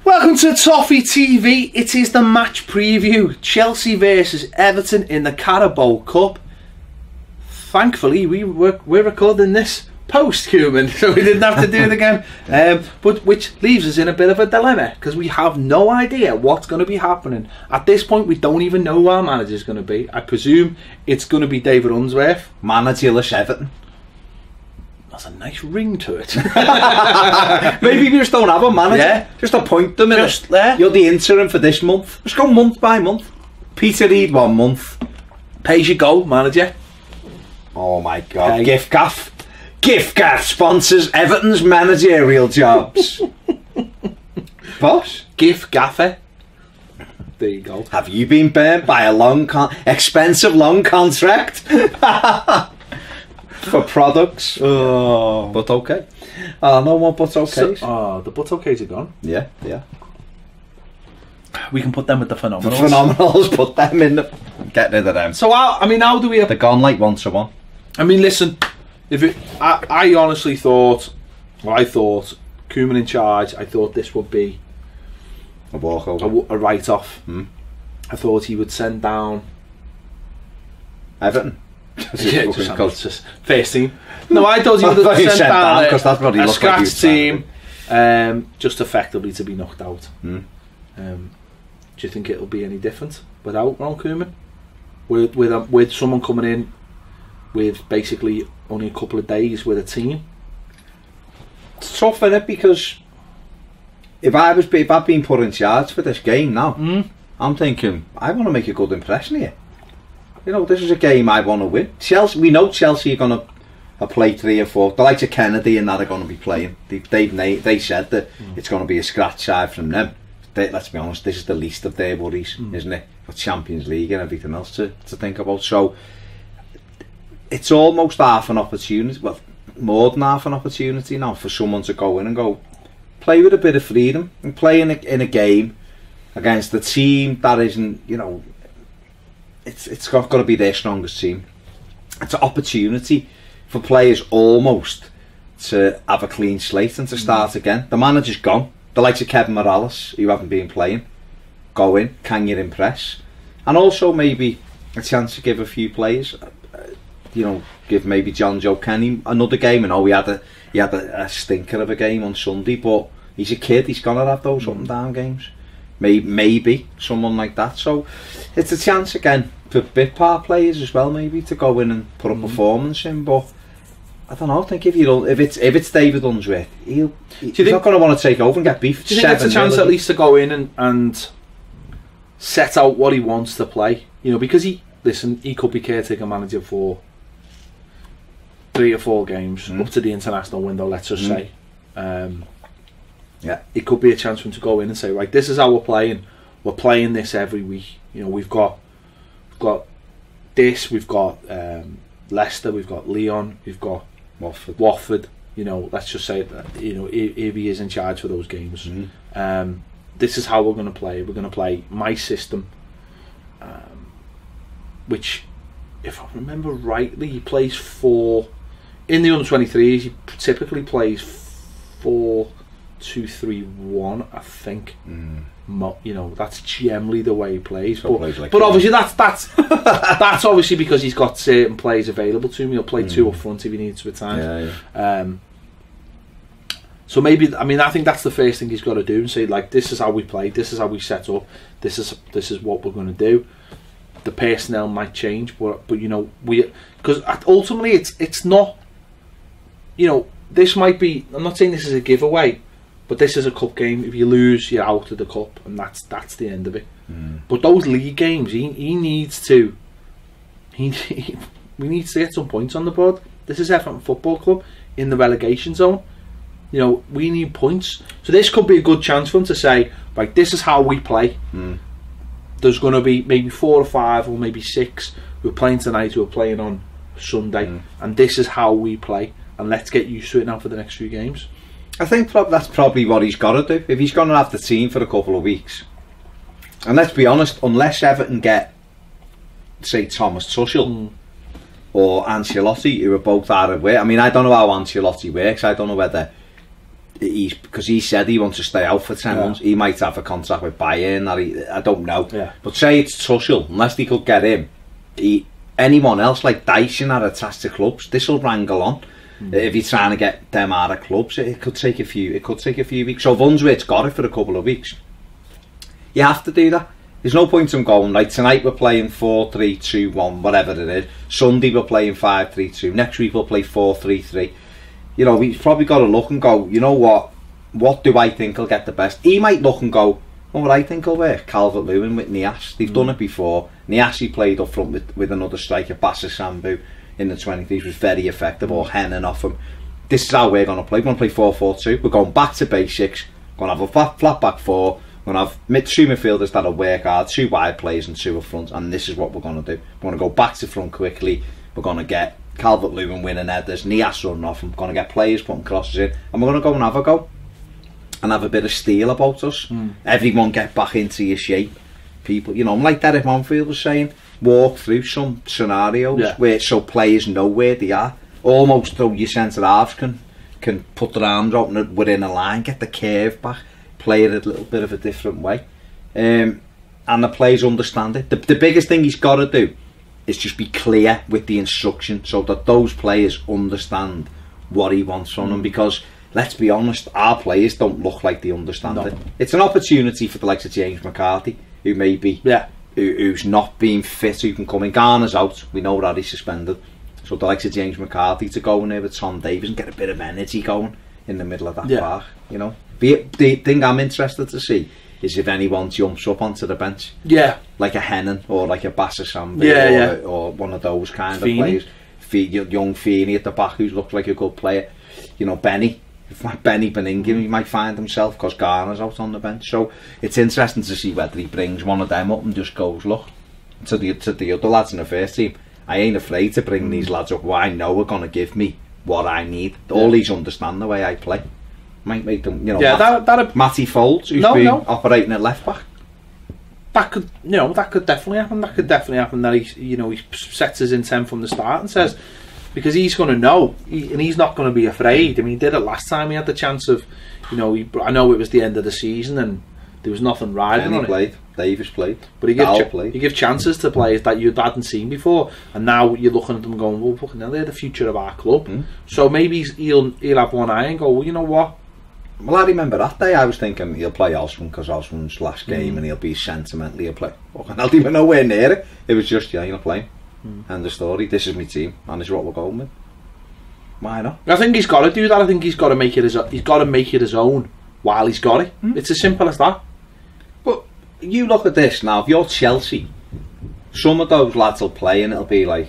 Welcome to Toffee TV. It is the match preview. Chelsea versus Everton in the Carabao Cup. Thankfully, we're recording this post-human, so we didn't have to do it again. But which leaves us in a bit of a dilemma because we have no idea what's going to be happening. At this point, we don't even know who our manager is going to be. I presume it's going to be David Unsworth. Managerless Everton. That's a nice ring to it. Maybe we just don't have a manager. Yeah. Just appoint them. Just there. You're the interim for this month. Just go month by month. Peter Reid 1 month. Pay as you go, manager. Oh my God. Hey. Gift Gaff. Gift Gaff sponsors Everton's managerial jobs. Boss. Gift Gaffer. There you go. Have you been burnt by a expensive long contract? For products. Oh. But okay. Oh, no more but okay. The but okays are gone. Yeah. We can put them with the The phenomenals. phenomenals, put them in the... Get rid of them. So how do we... They're gone like 1-to-1. I mean, listen, I honestly thought, I thought Koeman in charge, I thought this would be A walkover. a write-off. Hmm. I thought he would send down... Everton. Yeah, just first team. No, I thought he would I thought you have sent said down that, 'cause that's what he a looked like he scratch was team, just effectively to be knocked out. Hmm. Do you think it'll be any different without Ron Koeman? With someone coming in with basically only a couple of days with a team? It's tough, isn't it? Because if I've been put in charge for this game now, I'm thinking I want to make a good impression here. You know, this is a game I want to win. Chelsea, we know Chelsea are going to play 3 or 4. The likes of Kennedy and that are going to be playing. They said that it's going to be a scratch side from them. Let's be honest, this is the least of their worries, isn't it? Got Champions League and everything else to think about. So it's almost half an opportunity, well, more than half an opportunity now for someone to go in and go play with a bit of freedom and play in a game against a team that isn't, you know, it's got to be their strongest team. It's an opportunity for players almost to have a clean slate and to start again. The manager's gone. The likes of Kevin Morales, who haven't been playing, go in. Can you impress? And also maybe a chance to give a few players, give maybe John Joe Kenny another game. I know he had a stinker of a game on Sunday, but he's a kid. He's gonna have those up and down games. Maybe someone like that. So it's a chance again for bit part players as well, maybe to go in and put a performance in. But I don't know. I think if it's David Unsworth, he's not going to want to take over and get beef. Do you think it's a chance at least to go in and set out what he wants to play? You know, because he could be caretaker manager for 3 or 4 games up to the international window. Let's just say. Yeah, it could be a chance for him to go in and say, right, this is how we're playing. We're playing this every week. You know, we've got this. We've got Leicester. We've got Lyon. We've got Watford. You know, let's just say that, you know, if he is in charge for those games, this is how we're going to play. We're going to play my system, which, if I remember rightly, he plays in the under-23s. He typically plays 4-2-3-1, I think. You know, that's generally the way he plays. But obviously that's that's obviously because he's got certain players available to him. He'll play 2 up front if he needs to at times. So maybe, I mean, I think that's the first thing he's got to do and say, like, this is how we play, this is how we set up, this is what we're going to do. The personnel might change, but you know, because ultimately it's not, you know, this might be, I'm not saying this is a giveaway, but this is a cup game. If you lose, you're out of the cup, and that's the end of it. But those league games, he needs to we need to get some points on the board. This is Everton Football Club in the relegation zone. You know, we need points. So this could be a good chance for him to say, right, this is how we play. There's going to be maybe 4 or 5 or maybe 6 who are playing tonight, who are playing on Sunday, and this is how we play. And let's get used to it now for the next few games. I think that's probably what he's got to do. If he's going to have the team for a couple of weeks, and let's be honest, unless Everton get, say, Thomas Tuchel or Ancelotti, who are both out of work. I mean, I don't know how Ancelotti works. I don't know whether because he said he wants to stay out for 10 months. He might have a contract with Bayern, I don't know. But say it's Tuchel, unless they could get him, anyone else like Dyson are attached to clubs, this will wrangle on. If you're trying to get them out of clubs, it could take a few weeks. So Wandsworth's got it for a couple of weeks. You have to do that. There's no point in going, like, tonight we're playing 4-3-2-1, whatever it is. Sunday we're playing 5-3-2. Next week we'll play 4-3-3. You know, we've probably got to look and go, you know what do I think will get the best? He might look and go, what I think will work? Calvert-Lewin with Niasse. They've done it before. Niasse played up front with another striker, Bassa Sambu, in the 23s, was very effective, or Hennen off him. This is how we're going to play. We're going to play 4-4-2. We're going back to basics. We're going to have a flat back four. We're going to have two midfielders that'll work hard, 2 wide players and 2 up front, and this is what we're going to do. We're going to go back to front quickly. We're going to get Calvert-Lewin winning headers, Niasse running off. We're going to get players putting crosses in, and we're going to go and have a go and have a bit of steel about us. Everyone get back into your shape. People, you know, like Derek Monfield was saying, walk through some scenarios where so players know where they are. Almost though your centre halves can put their arms out and within a line, get the curve back, play it a little bit of a different way, and the players understand it. The biggest thing he's got to do is just be clear with the instruction so that those players understand what he wants from them, because let's be honest, our players don't look like they understand it. It's an opportunity for the likes of James McCarthy, who may be who's not being fit, who can come in. Garner's out, we know that he's suspended, so the likes of James McCarthy to go in there with Tom Davies and get a bit of energy going in the middle of that park, you know. The thing I'm interested to see is if anyone jumps up onto the bench, like a Hennen or like a Bassa Sambi, or one of those kind of players. Young Feeney at the back, who looks like a good player. You know, Benny Benningham, he might find himself because Garner's out on the bench. So it's interesting to see whether he brings one of them up and just goes, look, to the other lads in the first team, I ain't afraid to bring these lads up who I know are going to give me what I need. All these understand the way I play. Might make them, you know, Matty Folds, who's been operating at left back. That could definitely happen. That could definitely happen. That he sets his intent from the start and says, because he's going to know, and he's not going to be afraid. I mean, he did it last time. He had the chance of, I know it was the end of the season and there was nothing riding on it. Davis played, but he gives chances to players that you hadn't seen before, and now you're looking at them going, well, fucking hell, they're the future of our club. So maybe he'll have one eye and go, well, you know what? Well, I remember that day I was thinking he'll play Osman because Osman's last game and he'll be sentimentally, he'll play. Fucking hell, even nowhere near it. It was just, you're not playing. And the story, this is my team and this is what we're going with. Why not? I think he's got to do that. I think he's got to make it his own while he's got it. It's as simple as that. But you look at this now, if you're Chelsea, some of those lads will play and it'll be like,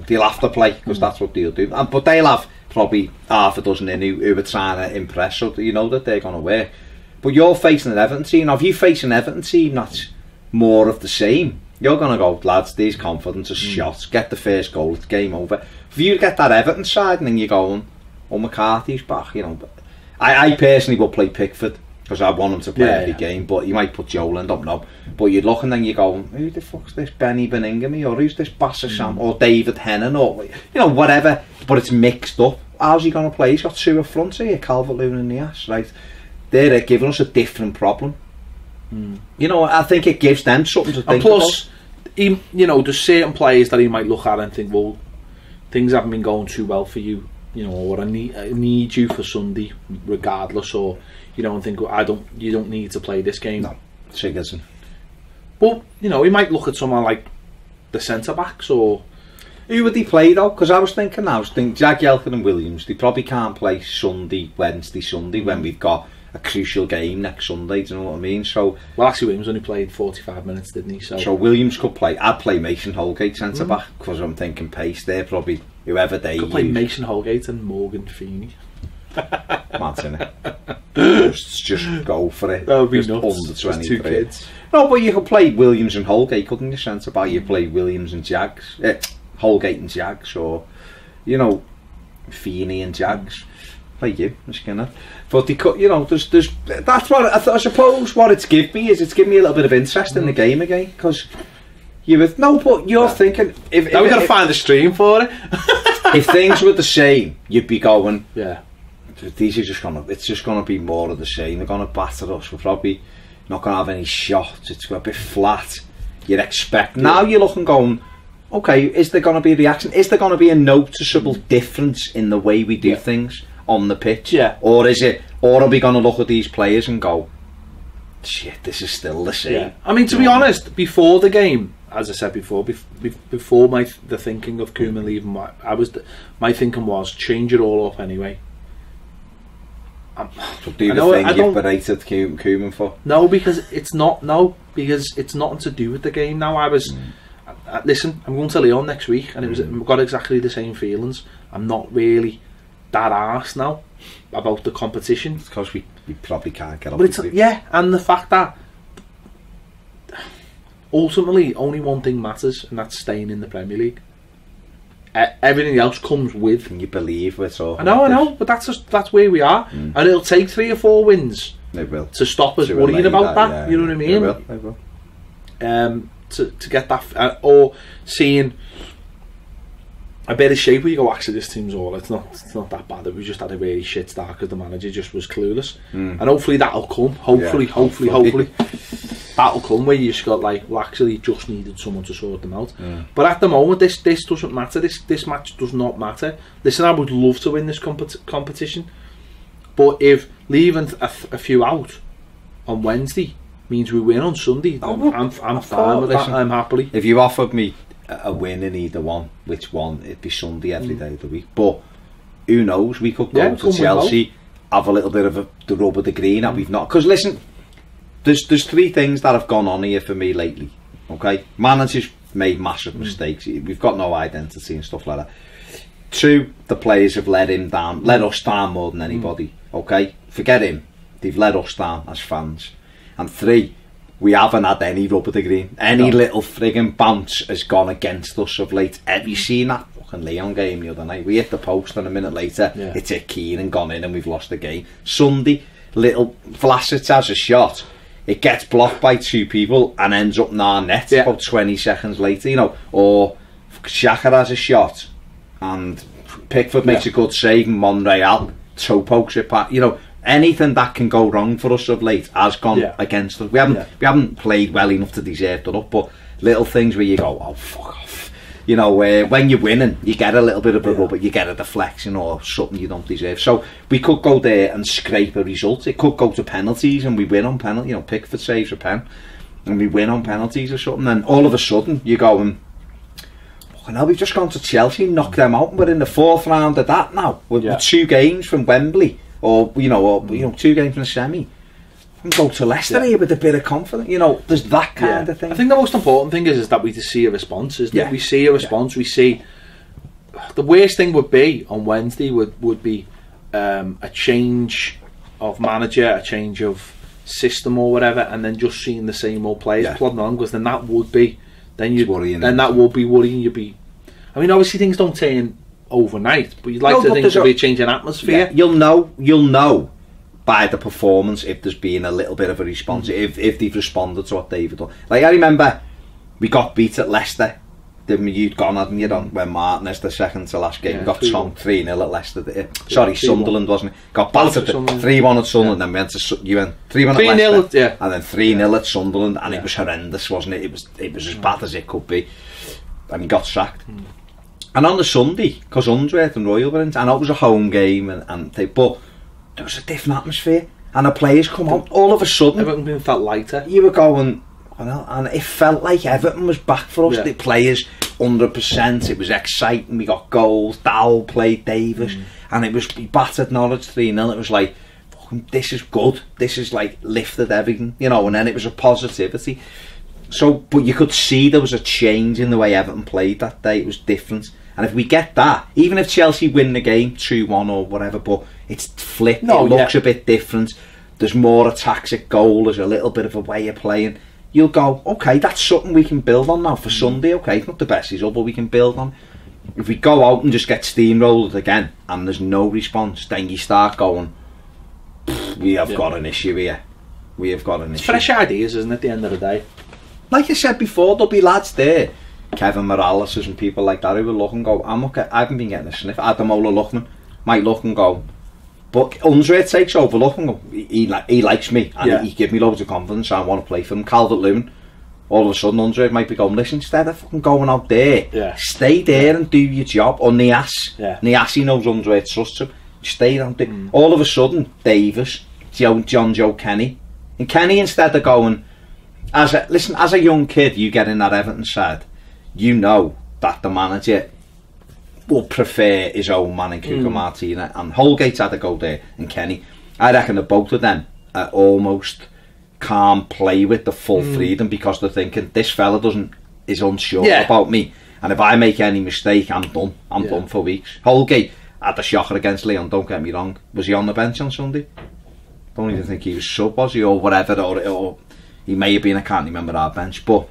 they'll have to play because that's what they'll do. But they'll have probably half a dozen in who are trying to impress, so that you know that they're going to work. But you're facing an Everton team. Now, if you face an Everton team that's more of the same, you're going to go, lads, these confidence is shot, get the first goal, it's game over. If you get that Everton side and then you're going, McCarthy's back, I personally will play Pickford because I want him to play every game, but you might put Joel in, don't know. But you'd look and then you're going, who the fuck's this Benny Benningham, or who's this Bassa Sam, or David Hennen, or whatever, but it's mixed up. How's he going to play? He's got 2 up front here, Calvert-Lewin and Niasse, right? They're giving us a different problem. I think it gives them something to think about. There's certain players that he might look at and think, well, things haven't been going too well for you, or I need you for Sunday, regardless, or and think, well, you don't need to play this game. No, Sigurdsson. But he might look at someone like the centre backs, or who would he play though? Because I was thinking Jagielka and Williams, they probably can't play Wednesday, Sunday when we've got a crucial game next Sunday. Do you know what I mean? So, well, actually, Williams only played 45 minutes, didn't he? So Williams could play. I'd play Mason Holgate centre back because I'm thinking pace. They're probably whoever they could play Mason Holgate and Morgan Feeney. Mad, innit? Just go for it. That would be nuts. Under 23. 2 kids. No, but you could play Williams and Holgate, couldn't you? Centre back, you play Williams and Jags, Holgate and Jags, or Feeney and Jags. Play you, Skinner. But they could, there's that's what I suppose. What it's given me is it's given me a little bit of interest in the game again, because you're thinking if now we've got to find a stream for it. If things were the same, you'd be going, these are just gonna. It's just gonna be more of the same. They're gonna batter us. We're probably not gonna have any shots. It's gonna be flat. You'd expect. Now you're looking, going, okay, is there gonna be a reaction? Is there gonna be a noticeable difference in the way we do things on the pitch? Yeah. Or is it? Or are we gonna look at these players and go, shit, this is still the same? Yeah. I mean, to be honest, before the game, as I said before, before the thinking of Koeman leaving, my thinking was change it all up anyway. So do the thing you've berated Koeman for? No, because it's not. No, because it's nothing to do with the game now. Listen, I'm going to Lyon next week, and I've got exactly the same feelings. I'm not really that arsed now about the competition. It's because we probably can't get up. But and the fact that ultimately only one thing matters, and that's staying in the Premier League. Everything else comes with. Can you believe we're talking? I know, but that's where we are, and it'll take 3 or 4 wins. It will to stop us worrying about that. Yeah, you know what I mean? It will. To get that, or seeing a bit of shape where you go, actually, this team's all. It's not that bad. We just had a really shit start because the manager just was clueless, and hopefully that'll come. Hopefully. That'll come where you just got like, well, actually, just needed someone to sort them out. But at the moment, this doesn't matter. This match does not matter. Listen, I would love to win this competition, but if leaving a few out on Wednesday means we win on Sunday, I'm fine with that. I'm happily. If you offered me a win in either one, which one? It'd be Sunday every day of the week. But who knows? We could go to Chelsea, have a little bit of the rub of the green that we've not. Because listen. There's 3 things that have gone on here for me lately. Okay, managers made massive mistakes. We've got no identity and stuff like that. 2, the players have let us down more than anybody. Okay, forget him. They've let us down as fans. And 3, we haven't had any rub of the green. Any little frigging bounce has gone against us of late. Have you seen that fucking Lyon game the other night? We hit the post and a minute later it's hit Keane and gone in and we've lost the game. Sunday, little Vlasic has a shot. It gets blocked by 2 people and ends up in our net about 20 seconds later, you know. Or Xhaka has a shot and Pickford makes a good save and Monreal toe pokes it back. You know, anything that can go wrong for us of late has gone against us. We haven't played well enough to deserve it up, but little things where you go, oh fuck off. You know, when you're winning, you get a little bit of a rubber, you get a deflection or something you don't deserve. So we could go there and scrape a result. It could go to penalties and we win on penalty. You know, Pickford saves a pen and we win on penalties or something. And all of a sudden, you're going, oh, now we've just gone to Chelsea and knocked them out, and we're in the 4th round of that now. With 2 games from Wembley, or 2 games from the semi. And go to Leicester here with a bit of confidence. You know, there's that kind of thing. I think the most important thing is that we see a response. We see a response. We see. The worst thing would be on Wednesday would be a change of manager, a change of system or whatever, and then just seeing the same old players plodding on. Because then that would be worrying. You'd be. I mean, obviously things don't turn overnight, but you'd like to think there'll be a change in atmosphere. You'll know by the performance if there's been a little bit of a response, if they've responded to what they've done. Like, I remember we got beat at Leicester. You'd gone, hadn't you, when Martinez, the second to last game, got tongued 3-0 at Leicester. Sorry, Sunderland, wasn't it? Got battered 3-1 at Sunderland, then you went 3-1 at Leicester, and then 3-0 at Sunderland, and it was horrendous, wasn't it? It was as bad as it could be, and he got sacked. And on the Sunday, because Unsworth and Royal were in, and it was a home game, but there was a different atmosphere, and the players come on all of a sudden. Everything felt lighter. You were going, and it felt like Everton was back for us. The players 100%. It was exciting. We got goals. Dowell played Davis, and we battered Norwich 3-0. It was like, this is good. This is like lifted everything, you know. And then it was a positivity. So, but you could see there was a change in the way Everton played that day. It was different. And if we get that, even if Chelsea win the game 2-1 or whatever, but it's flipped, it looks a bit different, there's more attacks at goal, there's a little bit of a way of playing, you'll go, okay, that's something we can build on now for Sunday. Okay, it's not the best result, but we can build on. If we go out and just get steamrolled again and there's no response, then you start going, we have got an issue here. We have got an issue. Fresh ideas, isn't it, at the end of the day? Like I said before, there'll be lads there, Kevin Morales and people like that, who will look and go, I haven't been getting a sniff. Adam Ola Luckman might look and go, But Unsworth takes over, look, and he likes me, and Yeah. he gives me loads of confidence, and I want to play for him. Calvert-Lewin, all of a sudden Unsworth might be going, listen, instead of fucking going out there, Yeah. stay there and do your job. Or Nias, Yeah. Nias, he knows Unsworth trusts him. Stay down there. All of a sudden, Davis, John Joe Kenny, and Kenny, instead of going, as a young kid, you get in that Everton side, you know that the manager will prefer his own man in Cuco Martina, and Holgate's had to go there, and Kenny. I reckon that both of them are almost can't play with the full freedom, because they're thinking, this fella is unsure about me, and if I make any mistake, I'm done. I'm done for weeks. Holgate had the shocker against Leon, don't get me wrong. Was he on the bench on Sunday? Don't even think he was sub, was he, or whatever, or he may have been, I can't remember our bench, but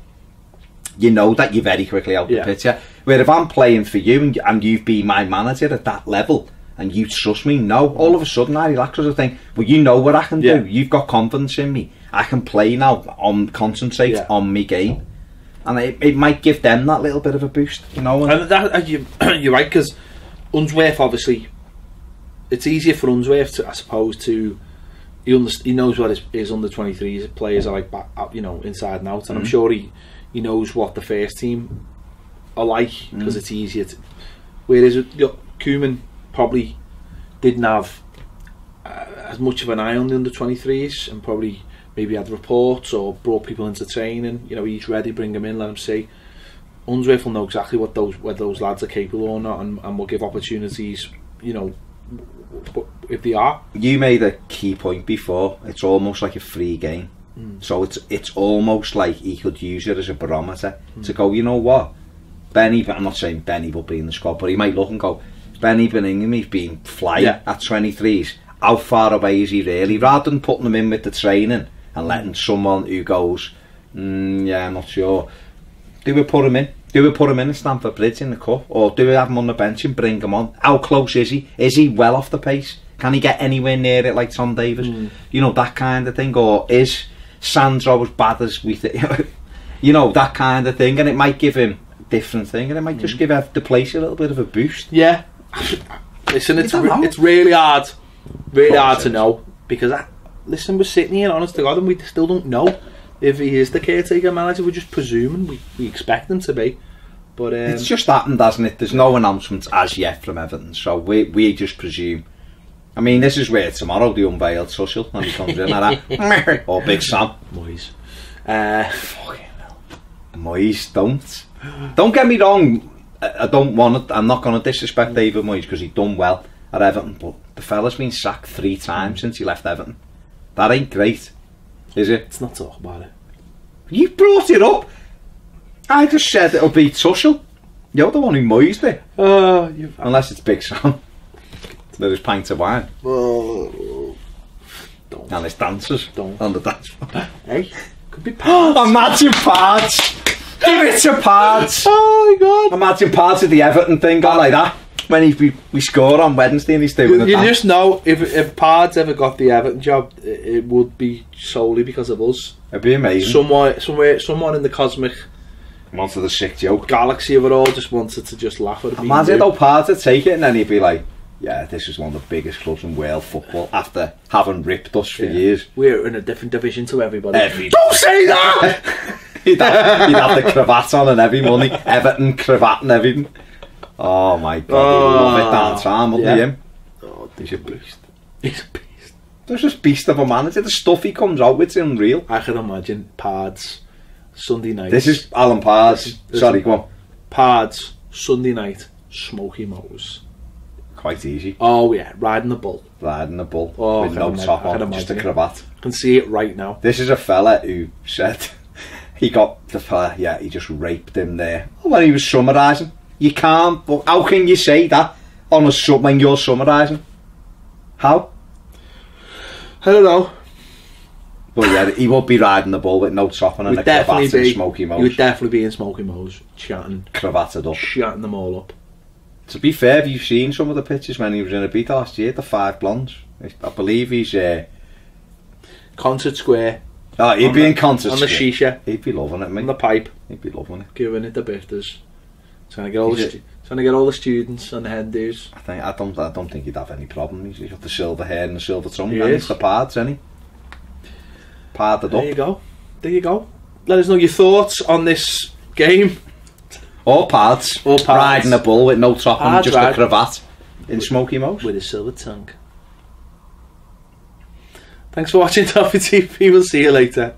you know that you're very quickly out the picture. Where if I'm playing for you and you've been my manager at that level and you trust me, no, all of a sudden I relax because I think, well, you know what I can do. You've got confidence in me. I can play now, concentrate on me game. And it might give them that little bit of a boost, you know. And that, you're right, because Unsworth, obviously, it's easier for Unsworth to, I suppose, to he knows what his under 23s players are like, you know, inside and out, and I'm sure he knows what the first team are like, because it's easier to, whereas Koeman probably didn't have as much of an eye on the under 23s, and probably maybe had reports or brought people into training. You know, he's ready, bring them in, let them see. Unsworth will know exactly whether those lads are capable or not, and will give opportunities, you know, if they are. You made a key point before. It's almost like a free game. So it's almost like he could use it as a barometer to go, you know what, Benny, I'm not saying Benny will be in the squad, but he might look and go, Benny Beningham's been flying at 23s. How far away is he really? Rather than putting him in with the training and letting someone who goes, yeah, I'm not sure. Do we put him in? Do we put him in at Stamford Bridge in the cup? Or do we have him on the bench and bring him on? How close is he? Is he well off the pace? Can he get anywhere near it like Tom Davis? You know, that kind of thing. Or is Sandro as bad as we think? You know, that kind of thing. And it might give him a different thing. And it might just give the place a little bit of a boost. Yeah. Listen, it's really hard. Really hard to know. Because, listen, we're sitting here, honest to God, and we still don't know if he is the caretaker manager. We're just presuming. We expect him to be. But it's just happened, hasn't it? There's no announcements as yet from Everton, so we just presume. I mean, this is where tomorrow the unveiled Tuchel, and he comes in like that. Or Big Sam. Moyes. Fucking hell. Moyes, don't get me wrong. I don't want it. I'm not going to disrespect David Moyes because he's done well at Everton, but the fella's been sacked 3 times since he left Everton. That ain't great, is it? Let's not talk about it. You brought it up. I just said it'll be Tuchel. You're the one who Moyes it. Unless it's Big Sam. With his pint of wine. Don't. And his dancers. Don't. On the dance floor. Hey, could be parts. Imagine parts. Give it to parts. Oh my God. Imagine parts of the Everton thing gone like that. When we score on Wednesday and he's doing You just know if Pards ever got the Everton job, it would be solely because of us. It'd be amazing. Someone in the cosmic wanted a sick joke. Galaxy of it all just wanted to just laugh at it. Imagine though Pards would take it and then he'd be like, yeah, this is one of the biggest clubs in world football after having ripped us for years. We're in a different division to everybody. Don't say that! he'd have the cravat on and every money. Everton cravat and everything. Oh my God, he'd love it down time, wouldn't he? Him? Oh, he's a beast. He's a beast. There's just beast of a manager. The stuff he comes out with is unreal. I can imagine Pards Sunday night. This is Alan Pards. Sorry, go on. Pards Sunday night, Smoky Mo's. Quite easy. Oh yeah, riding the bull. Riding the bull with no top on, just a cravat. I can see it right now. This is a fella who said he got the fella, he just raped him there. When he was summarising. You can't, but how can you say that on when you're summarising? How? I don't know. But yeah, he would be riding the bull with no top on and a cravat and Smoky Mo's. He would definitely be in Smoky Mo's, chatting. Cravated up. Chatting them all up. To be fair, have you seen some of the pictures when he was in Ibiza last year? The 5 blondes. I believe he's... Concert Square. Oh, he'd be in Concert Square. On the shisha. He'd be loving it, mate. On the pipe. He'd be loving it. Giving it the bifters. Trying to get all the students and the head dudes. I don't think he'd have any problem. He's got the silver hair and the silver tongue. He And is. it's the parts, isn't he? Parted There up. you go. There you go. Let us know your thoughts on this game. Or parts. Or parts. Riding a bull with no top and Hard just ride. a cravat in smoky mouth. With a silver tongue. Thanks for watching Toffee TV. We'll see you later.